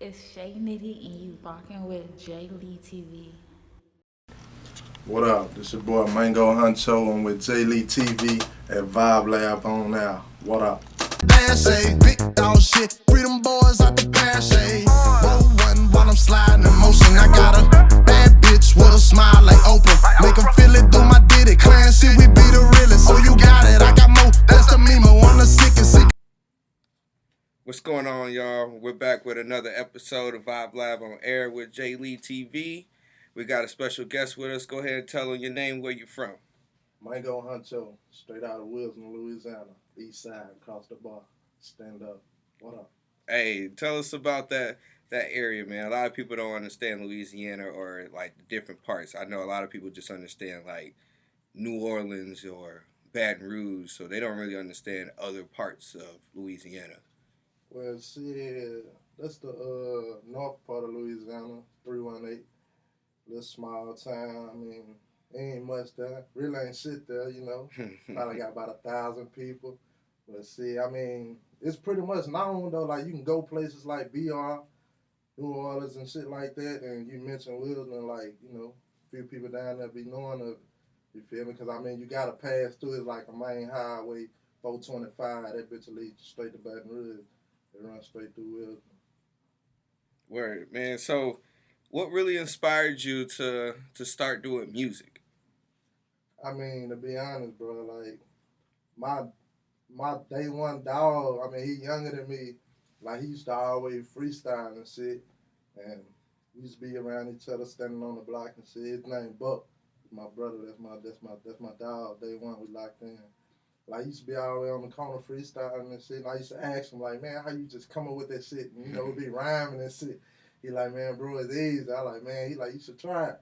It's Shay Nitty and you rocking with JayleeTv. What up? This your boy Maingo Huncho. I'm with JayleeTv at Vibelab on now. What up? Dash a big dog shit. Freedom boys out the pass a roll one while I'm sliding in motion. I got a bad bitch with a smile like Oprah. Make 'em feel it, do my ditty. Clan shit, we be the realest. Oh, you got it, I got more. That's the memo. I'm the sickest. What's going on, y'all? We're back with another episode of Vibelab on air with JayleeTv. We got a special guest with us. Go ahead and tell them your name, where you from. Maingo Huncho, straight out of Wilson, Louisiana. East side, across the bar. Stand up. What up? Hey, tell us about that area, man. A lot of people don't understand Louisiana or like the different parts. I know a lot of people just understand like New Orleans or Baton Rouge, so they don't really understand other parts of Louisiana. Well, see, that's the north part of Louisiana, 318. Little small town. I mean, ain't much there. Really ain't shit there, you know. Probably got about 1,000 people. But see, I mean, it's pretty much known though. Like you can go places like BR, New Orleans, and shit like that. And you mentioned Wilson, like a few people down there be knowing of it. You feel me? Because I mean, you gotta pass through. It's like a main highway, 425. That bitch leads straight to Baton Rouge. It runs straight through Wilson. Word, man. So, what really inspired you to start doing music? I mean, to be honest, bro, like my my day one dog, I mean, he younger than me. Like, he used to always freestyle and shit. And we used to be around each other, standing on the block and shit. His name Buck. My brother, that's my dog. Day one, we locked in. Like, I used to be all the way on the corner freestyling and shit. And I used to ask him, like, man, how you just come up with that shit? And, be rhyming and shit. He like, man, bro, it's easy. I like, man, he like, you should try it.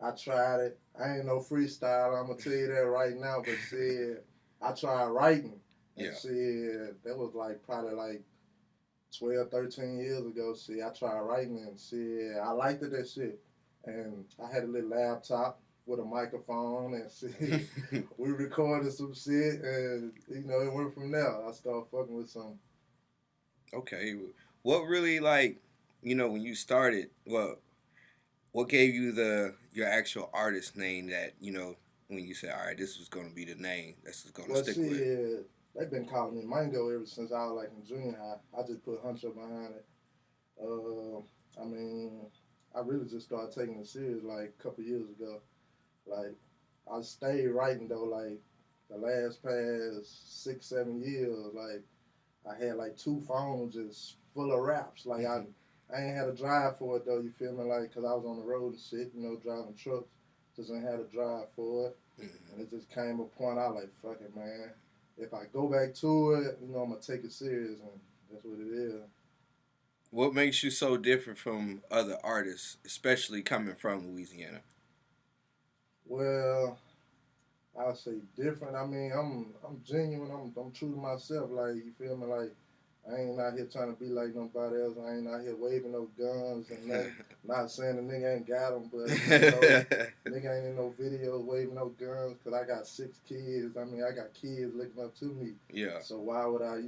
I tried it. I ain't no freestyle. I'm gonna tell you that right now. But shit, I tried writing. And Yeah. shit, that was like probably like 12, 13 years ago. See, I tried writing and shit, I liked it, that shit. And I had a little laptop with a microphone and shit. We recorded some shit and, it went from there. I started fucking with some. Okay. What really like, when you started, what gave you your actual artist name that, when you said, all right, this was gonna be the name that's just gonna Well, stick with? shit, they've been calling me Mango ever since I was like in junior high. I just put Huncho behind it. I mean, I really just started taking it serious like a couple years ago. Like, I stayed writing though, like the last past 6, 7 years. Like, I had like 2 phones just full of raps. Like, I ain't had a drive for it though. You feel me? Like, cause I was on the road and shit. Driving trucks. Just ain't had a drive for it. And it just came a point I like, fuck it, man. If I go back to it, I'm gonna take it serious, and that's what it is. What makes you so different from other artists, especially coming from Louisiana? Well, I say different. I mean, I'm genuine. I'm true to myself. Like, you feel me? Like, I ain't out here trying to be like nobody else. I ain't out here waving no guns and nothing. Not saying the nigga ain't got them, but nigga ain't in no videos waving no guns. Cause I got 6 kids. I mean, I got kids looking up to me. Yeah. So why would I,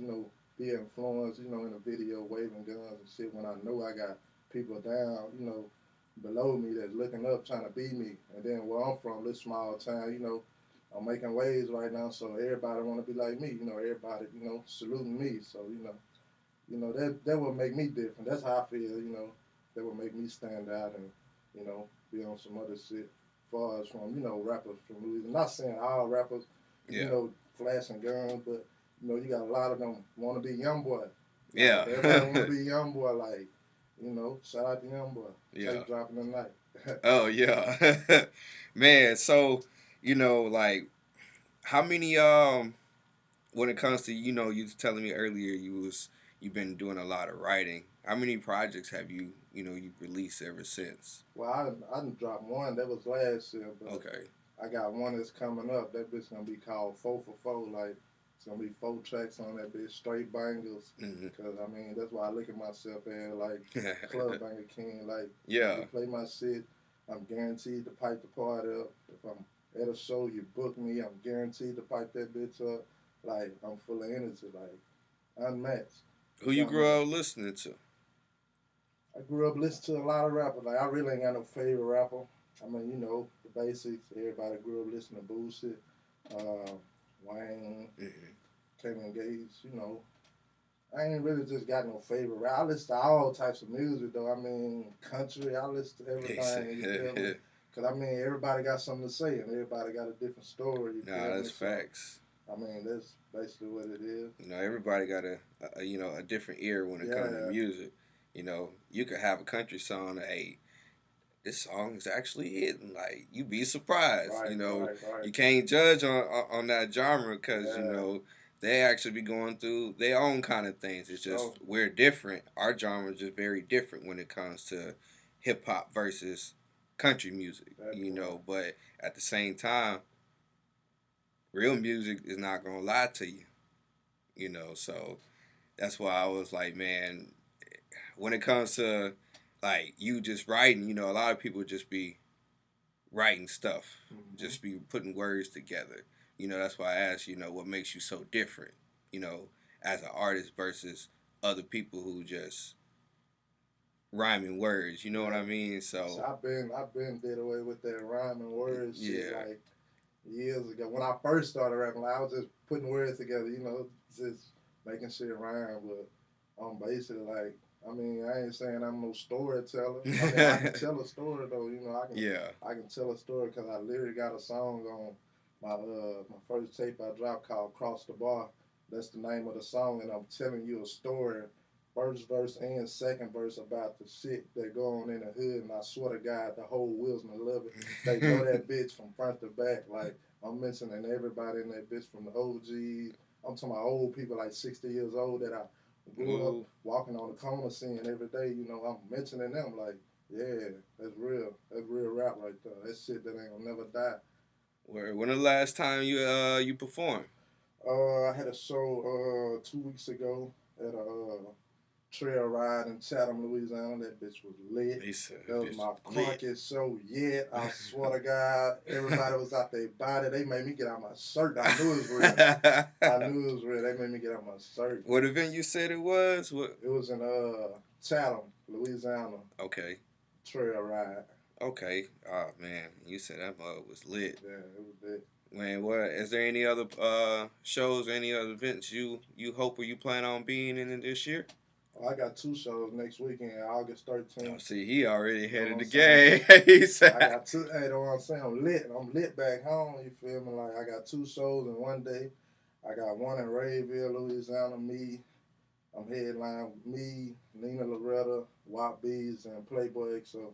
be influenced, in a video waving guns and shit when I know I got people down, below me that's looking up trying to be me. And then where I'm from, this small town, I'm making waves right now, so everybody want to be like me. Everybody, saluting me. So that would make me different. That's how I feel. That would make me stand out and be on some other shit. As far as from rappers from Louisiana. Not saying all rappers, Yeah. flashing guns, but you got a lot of them want to be young boy. Like, Yeah. everybody want to be young boy. Like, shout out to young boy. Yeah. Tape dropping tonight. Oh yeah. Man, so, like how many when it comes to, you was telling me earlier you've been doing a lot of writing. How many projects have you released ever since? Well, I done dropped one. That was last year, but Okay. I got one that's coming up. That bitch gonna be called 4 for 4. Like, it's gonna be 4 tracks on that bitch, straight bangers. Cause I mean, that's why I look at myself as like club banger king. Like, Yeah. you play my shit, I'm guaranteed to pipe the party up. If I'm at a show, you book me, I'm guaranteed to pipe that bitch up. Like, I'm full of energy, like unmatched. Who you grew up listening to? I grew up listening to a lot of rappers. Like I really ain't got no favorite rapper. I mean, the basics. Everybody grew up listening to Boosie, uh, Wayne, Mm-hmm. Kevin Gates. I ain't really just got no favorite rap. I listen to all types of music though. I mean, country. I listen to everything. You feel me? Cause I mean, everybody got something to say, and everybody got a different story. You Nah, feel me? that's So facts. I mean, that's basically what it is. Everybody got a different ear when it comes to Yeah. music. You could have a country song. Hey, this song is actually hitting. Like you be surprised. Right. You can't judge on that genre because Yeah. they actually be going through their own kind of things. It's just So we're different. Our genre is just very different when it comes to hip hop versus country music. that part. But at the same time, real music is not gonna lie to you. So that's why I was like, man, when it comes to like you just writing, a lot of people just be writing stuff, Mm-hmm. just be putting words together. That's why I asked, what makes you so different, you know, as an artist versus other people who just rhyming words. You know what I mean? So So I've been did away with that rhyming words shit yeah, like years ago. When I first started rapping, like, I was just putting words together, just making shit rhyme. But basically like, I mean, I ain't saying I'm no storyteller. I mean, I can tell a story though. yeah, I can tell a story because I literally got a song on my first tape I dropped called "Cross the Bar." That's the name of the song, and I'm telling you a story, first verse and second verse about the shit that go on in the hood. And I swear to God, the whole Wilson love it. They know that bitch from front to back. Like I'm mentioning everybody in that bitch from the OGs. I'm talking about old people like 60 years old that I grew up Ooh. walking on the corner seeing every day. I'm mentioning them like, yeah, that's real. That's real rap right there. That shit that ain't gonna never die. When the last time you performed? I had a show 2 weeks ago at a trail ride in Chatham, Louisiana. That bitch was lit. He said, That was "Bitch, my lit." crankest show yet. I swear to God, everybody was out their body. They made me get out my shirt. I knew it was real. I knew it was real. They made me get out my shirt. What event you said it was? What? It was in Chatham, Louisiana, Okay. trail ride. Okay. Oh man, you said that mug was lit. Yeah, it was lit. Man, what is there any other shows, any other events you hope or you plan on being in this year? I got two shows next weekend, August Oh, 13th. see, he already You know ahead what of I'm the saying? game. He I said, got two. Hey, you know what I'm saying? I'm lit. I'm lit back home. You feel me? Like I got two shows in one day. I got one in Rayville, Louisiana. I'm headline with me, Nina Loretta, Wop Bees, and Playboy XO.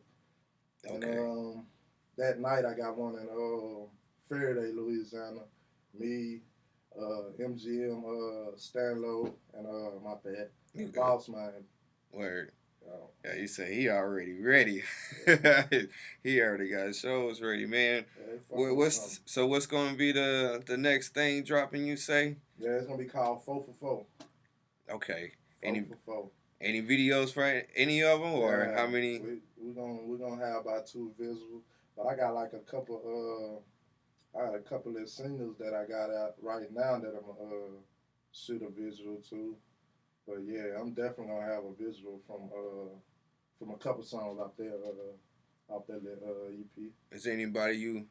And okay, that night I got one in Faraday, Louisiana. Me, MGM, Stanlow, and my bad, you and good. Boss Man. Word. Uh, Yeah, he said he already ready. He already got shows ready, man. yeah, they fucking with something. What's going to be the next thing dropping? You say? Yeah, it's gonna be called 4 for 4. Okay. Four Any for four. any videos for any of them or Yeah, how many? we're gonna have about two visuals, but I got like a couple. I got a couple of singles that I got out right now that I'm gonna shoot a visual to. But yeah, I'm definitely gonna have a visual from a couple songs out there out that EP. Is there anybody you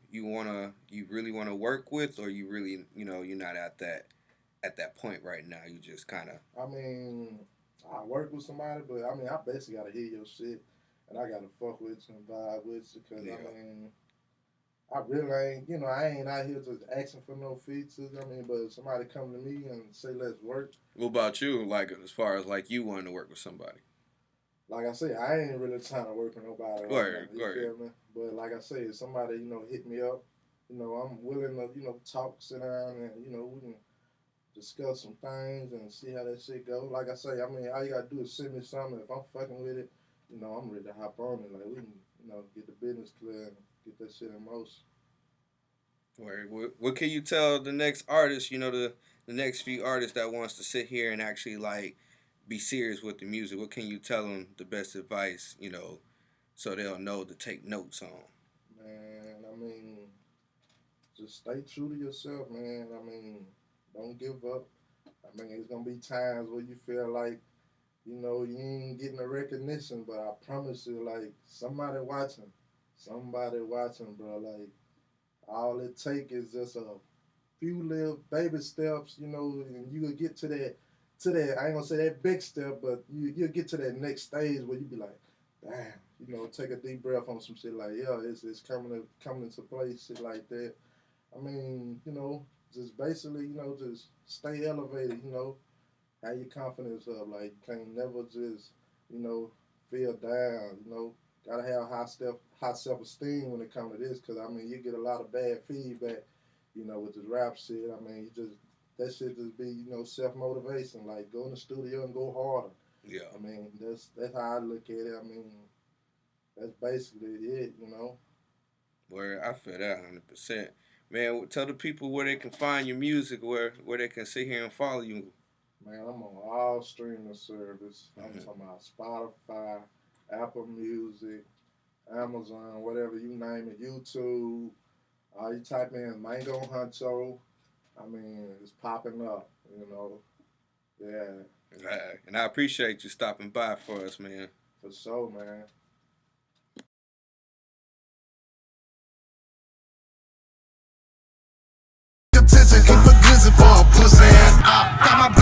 really wanna work with, or you really you're not at that point right now? You just kind of I mean, I work with somebody, but I mean, I basically gotta hear your shit, and I gotta fuck with you and vibe with you, cause yeah. I mean, I really ain't, I ain't out here just asking for no features. I mean, but if somebody come to me and say let's work, What about you? Like as far as like you wanting to work with somebody? like I say, I ain't really trying to work with nobody right now. Word, You word. feel me? But like I say, if somebody hit me up, I'm willing to talk, sit down, and we can discuss some things and see how that shit go. Like I say, I mean, all you gotta do is send me something. If I'm fucking with it, I'm ready to hop on it. Like we can, get the business clear and get that shit in motion. Word. What can you tell the next artist? The next few artists that wants to sit here and actually like be serious with the music. What can you tell them the best advice? So they'll know to take notes on. Man, I mean, just stay true to yourself, man. I mean, don't give up. I mean, it's gonna be times where you feel like you know, you ain't getting the recognition, but I promise you, like, somebody watching, bro. Like, all it take is just a few little baby steps, you know, and you will get to that. I ain't gonna say that big step, but you'll get to that next stage where you be like, damn, you know, take a deep breath on some shit like, yeah, it's coming into place, shit like that. I mean, you know, just basically, you know, just stay elevated, you know, have your confidence up. Like, you can't never just, you know, feel down, you know. Gotta have high self esteem when it comes to this, cause I mean, you get a lot of bad feedback, you know, with this rap shit. I mean, you just that shit just be, you know, self motivation. Like, go in the studio and go harder. Yeah. I mean, that's how I look at it. I mean, that's basically it, you know. Where I feel that 100%. Man, tell the people where they can find your music, where they can sit here and follow you. Man, I'm on all streaming service. I'm Mm-hmm. talking about Spotify, Apple Music, Amazon, whatever you name it, YouTube. You type in Maingo Huncho. I mean, it's popping up, you know. Yeah, And I appreciate you stopping by for us, man. for sure, man. Attention, keep a glizzy for a pussy ass. Got my